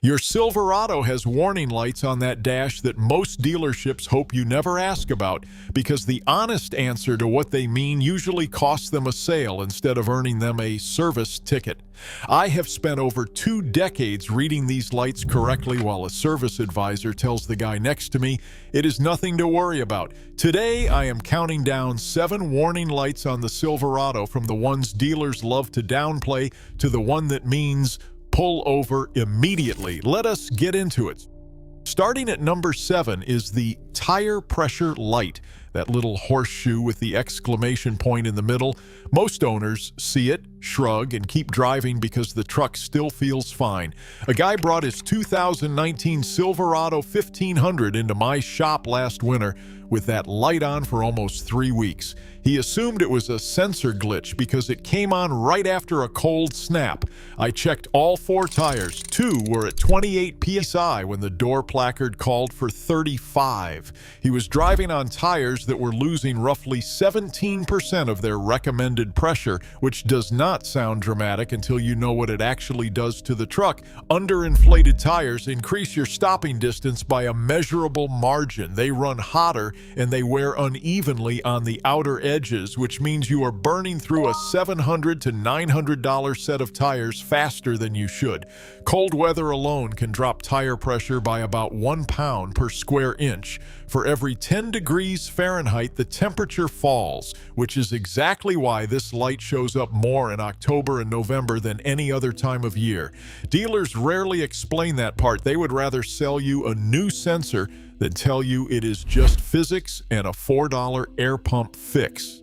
Your Silverado has warning lights on that dash that most dealerships hope you never ask about, because the honest answer to what they mean usually costs them a sale instead of earning them a service ticket. I have spent over 2 decades reading these lights correctly, while a service advisor tells the guy next to me it is nothing to worry about. Today, I am counting down 7 warning lights on the Silverado, from the ones dealers love to downplay to the one that means pull over immediately. Let us get into it. Starting at number 7 is the tire pressure light, that little horseshoe with the exclamation point in the middle. Most owners see it, shrug, and keep driving because the truck still feels fine. A guy brought his 2019 Silverado 1500 into my shop last winter with that light on for almost 3 weeks. He assumed it was a sensor glitch because it came on right after a cold snap. I checked all 4 tires. 2 were at 28 psi when the door placard called for 35. He was driving on tires that were losing roughly 17% of their recommended pressure, which does not sound dramatic until you know what it actually does to the truck. Underinflated tires increase your stopping distance by a measurable margin. They run hotter and they wear unevenly on the outer edges, which means you are burning through a $700 to $900 set of tires faster than you should. Cold weather alone can drop tire pressure by about 1 pound per square inch. For every 10 degrees Fahrenheit, the temperature falls, which is exactly why this light shows up more in October and November than any other time of year. Dealers rarely explain that part. They would rather sell you a new sensor than tell you it is just physics and a $4 air pump fix.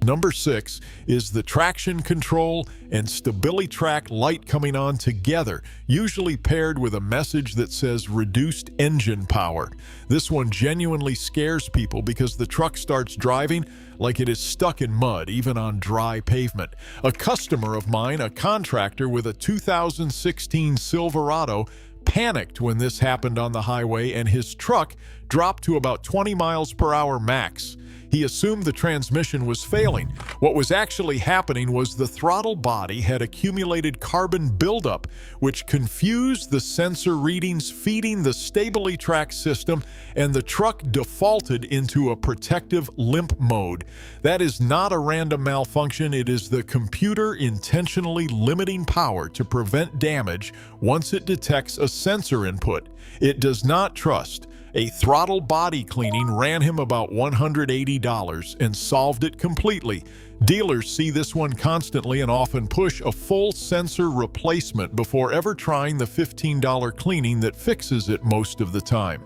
Number 6 is the traction control and stability track light coming on together, usually paired with a message that says reduced engine power. This one genuinely scares people because the truck starts driving like it is stuck in mud, even on dry pavement. A customer of mine, a contractor with a 2016 Silverado, panicked when this happened on the highway, and his truck dropped to about 20 miles per hour max. He assumed the transmission was failing. What was actually happening was the throttle body had accumulated carbon buildup, which confused the sensor readings feeding the stability track system, and the truck defaulted into a protective limp mode. That is not a random malfunction. It is the computer intentionally limiting power to prevent damage once it detects a sensor input. It does not trust. A throttle body cleaning ran him about $180 and solved it completely. Dealers see this one constantly and often push a full sensor replacement before ever trying the $15 cleaning that fixes it most of the time.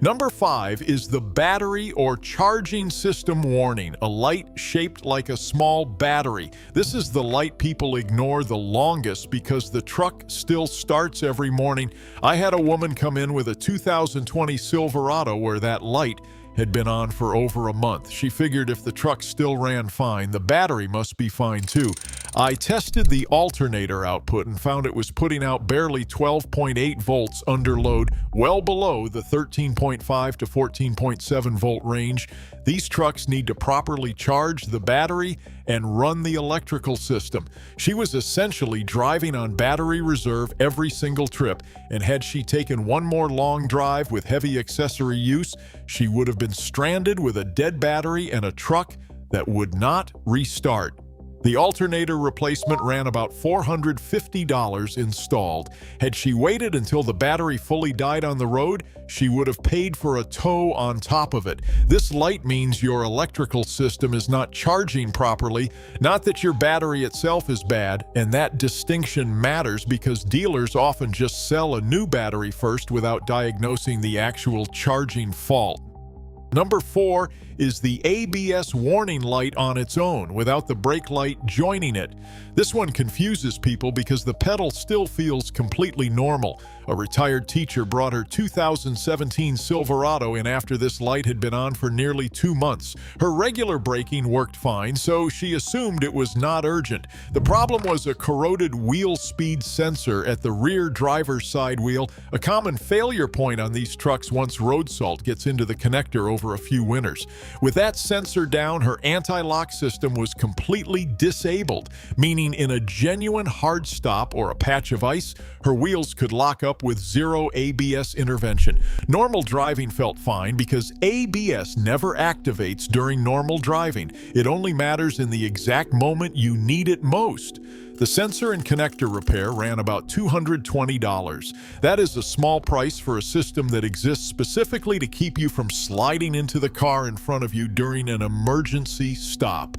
Number 5 is the battery or charging system warning, a light shaped like a small battery. This is the light people ignore the longest because the truck still starts every morning. I had a woman come in with a 2020 Silverado where that light had been on for over a month. She figured if the truck still ran fine, the battery must be fine too. I tested the alternator output and found it was putting out barely 12.8 volts under load, well below the 13.5 to 14.7 volt range. These trucks need to properly charge the battery and run the electrical system. She was essentially driving on battery reserve every single trip, and had she taken one more long drive with heavy accessory use, she would have been stranded with a dead battery and a truck that would not restart. The alternator replacement ran about $450 installed. Had she waited until the battery fully died on the road, she would have paid for a tow on top of it. This light means your electrical system is not charging properly, not that your battery itself is bad, and that distinction matters because dealers often just sell a new battery first without diagnosing the actual charging fault. Number 4 is the ABS warning light on its own, without the brake light joining it. This one confuses people because the pedal still feels completely normal. A retired teacher brought her 2017 Silverado in after this light had been on for nearly 2 months. Her regular braking worked fine, so she assumed it was not urgent. The problem was a corroded wheel speed sensor at the rear driver's side wheel, a common failure point on these trucks once road salt gets into the connector over a few winters. With that sensor down, her anti-lock system was completely disabled, meaning in a genuine hard stop or a patch of ice, her wheels could lock up with zero ABS intervention. Normal driving felt fine because ABS never activates during normal driving. It only matters in the exact moment you need it most. The sensor and connector repair ran about $220. That is a small price for a system that exists specifically to keep you from sliding into the car in front of you during an emergency stop.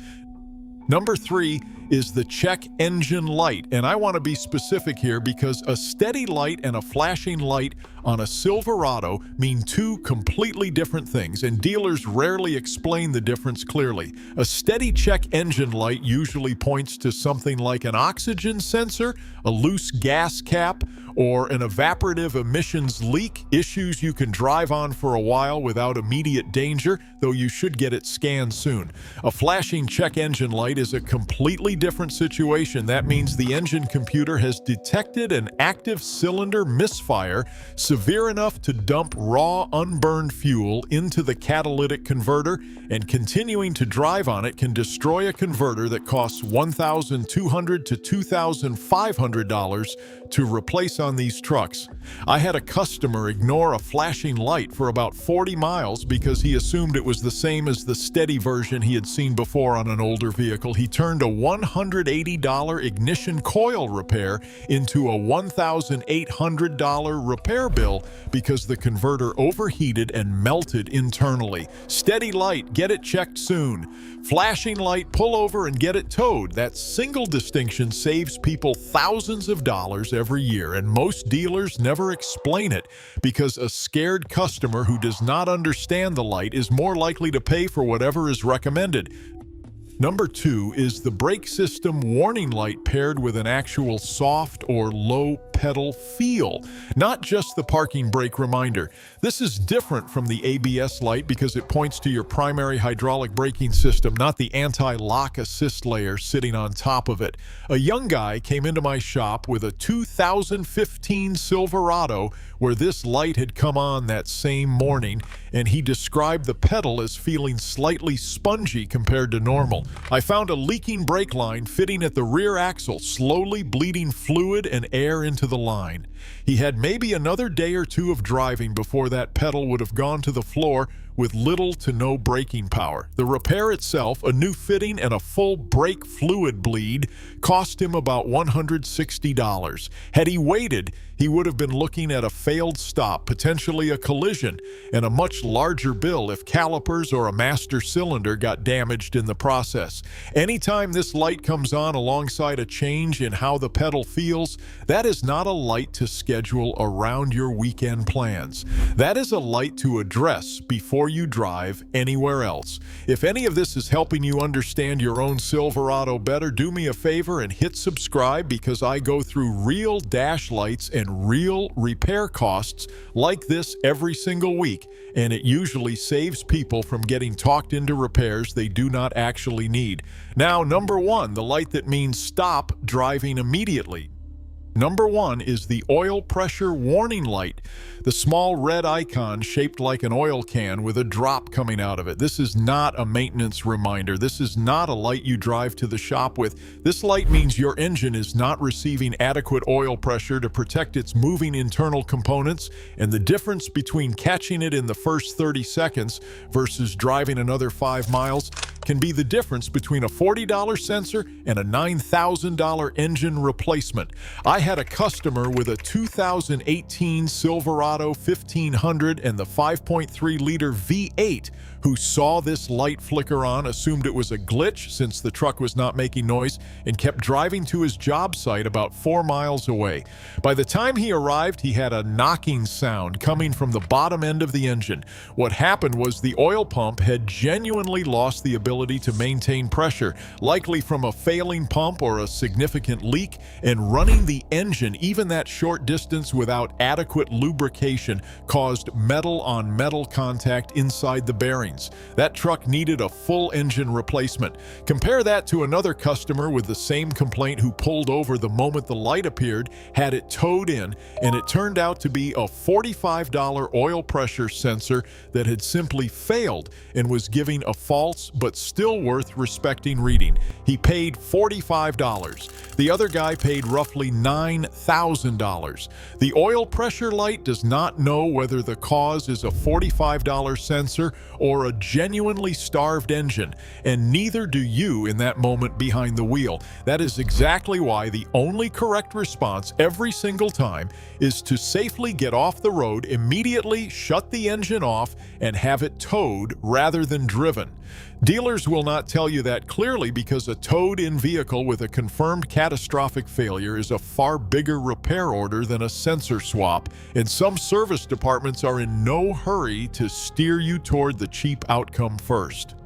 Number 3 is the check engine light, and I want to be specific here because a steady light and a flashing light on a Silverado mean two completely different things, and dealers rarely explain the difference clearly. A steady check engine light usually points to something like an oxygen sensor, a loose gas cap, or an evaporative emissions leak, issues you can drive on for a while without immediate danger, though you should get it scanned soon. A flashing check engine light is a completely different situation. That means the engine computer has detected an active cylinder misfire severe enough to dump raw, unburned fuel into the catalytic converter, and continuing to drive on it can destroy a converter that costs $1,200 to $2,500 to replace on these trucks. I had a customer ignore a flashing light for about 40 miles because he assumed it was the same as the steady version he had seen before on an older vehicle. He turned a $180 ignition coil repair into a $1,800 repair bill because the converter overheated and melted internally. Steady light, get it checked soon. Flashing light, pull over and get it towed. That single distinction saves people thousands of dollars every year, and most dealers never explain it because a scared customer who does not understand the light is more likely to pay for whatever is recommended. Number 2 is the brake system warning light paired with an actual soft or low pedal feel, not just the parking brake reminder. This is different from the ABS light because it points to your primary hydraulic braking system, not the anti-lock assist layer sitting on top of it. A young guy came into my shop with a 2015 Silverado where this light had come on that same morning, and he described the pedal as feeling slightly spongy compared to normal. I found a leaking brake line fitting at the rear axle, slowly bleeding fluid and air into the line. He had maybe another day or two of driving before that pedal would have gone to the floor with little to no braking power. The repair itself, a new fitting and a full brake fluid bleed, cost him about $160. Had he waited, he would have been looking at a failed stop, potentially a collision, and a much larger bill if calipers or a master cylinder got damaged in the process. Anytime this light comes on alongside a change in how the pedal feels, that is not a light to schedule around your weekend plans. That is a light to address before you drive anywhere else. If any of this is helping you understand your own Silverado better, do me a favor and hit subscribe because I go through real dash lights and real repair costs like this every single week, and it usually saves people from getting talked into repairs they do not actually need. Now, number 1, the light that means stop driving immediately. Number 1 is the oil pressure warning light, the small red icon shaped like an oil can with a drop coming out of it. This is not a maintenance reminder. This is not a light you drive to the shop with. This light means your engine is not receiving adequate oil pressure to protect its moving internal components, and the difference between catching it in the first 30 seconds versus driving another 5 miles can be the difference between a $40 sensor and a $9,000 engine replacement. I had a customer with a 2018 Silverado 1500 and the 5.3-liter V8 who saw this light flicker on, assumed it was a glitch since the truck was not making noise, and kept driving to his job site about 4 miles away. By the time he arrived, he had a knocking sound coming from the bottom end of the engine. What happened was the oil pump had genuinely lost the ability to maintain pressure, likely from a failing pump or a significant leak, and running the engine even that short distance without adequate lubrication caused metal-on-metal contact inside the bearings. bearings. That truck needed a full engine replacement. Compare that to another customer with the same complaint who pulled over the moment the light appeared, had it towed in, and it turned out to be a $45 oil pressure sensor that had simply failed and was giving a false but still worth respecting reading. He paid $45. The other guy paid roughly $9,000. The oil pressure light does not know whether the cause is a $45 sensor or a genuinely starved engine, and neither do you in that moment behind the wheel. That is exactly why the only correct response every single time is to safely get off the road, immediately shut the engine off, and have it towed rather than driven. Dealers will not tell you that clearly because a towed-in vehicle with a confirmed catastrophic failure is a far bigger repair order than a sensor swap, and some service departments are in no hurry to steer you toward the cheap outcome first.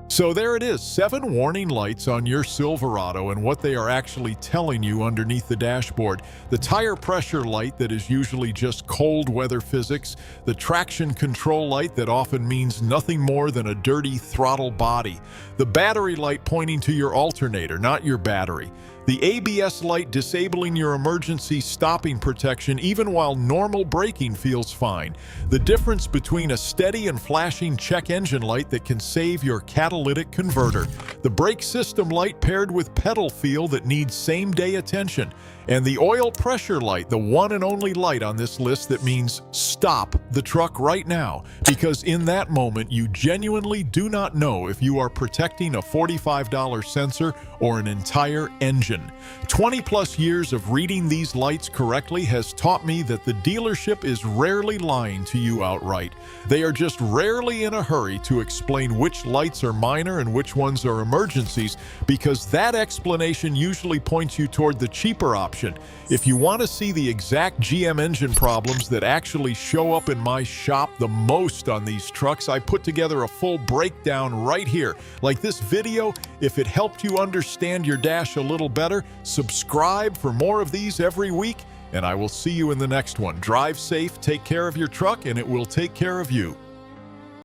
So there it is, 7 warning lights on your Silverado and what they are actually telling you underneath the dashboard. The tire pressure light that is usually just cold weather physics, the traction control light that often means nothing more than a dirty throttle body, the battery light pointing to your alternator, not your battery, the ABS light disabling your emergency stopping protection even while normal braking feels fine, the difference between a steady and flashing check engine light that can save your catalytic converter, the brake system light paired with pedal feel that needs same-day attention, and the oil pressure light, the one and only light on this list that means stop the truck right now, because in that moment you genuinely do not know if you are protecting a $45 sensor or an entire engine. 20+ years of reading these lights correctly has taught me that the dealership is rarely lying to you outright. They are just rarely in a hurry to explain which lights are minor and which ones are emergencies, because that explanation usually points you toward the cheaper option. If you want to see the exact GM engine problems that actually show up in my shop the most on these trucks, I put together a full breakdown right here. Like this video, if it helped you understand your dash a little better, subscribe for more of these every week, and I will see you in the next one. Drive safe, take care of your truck, and it will take care of you.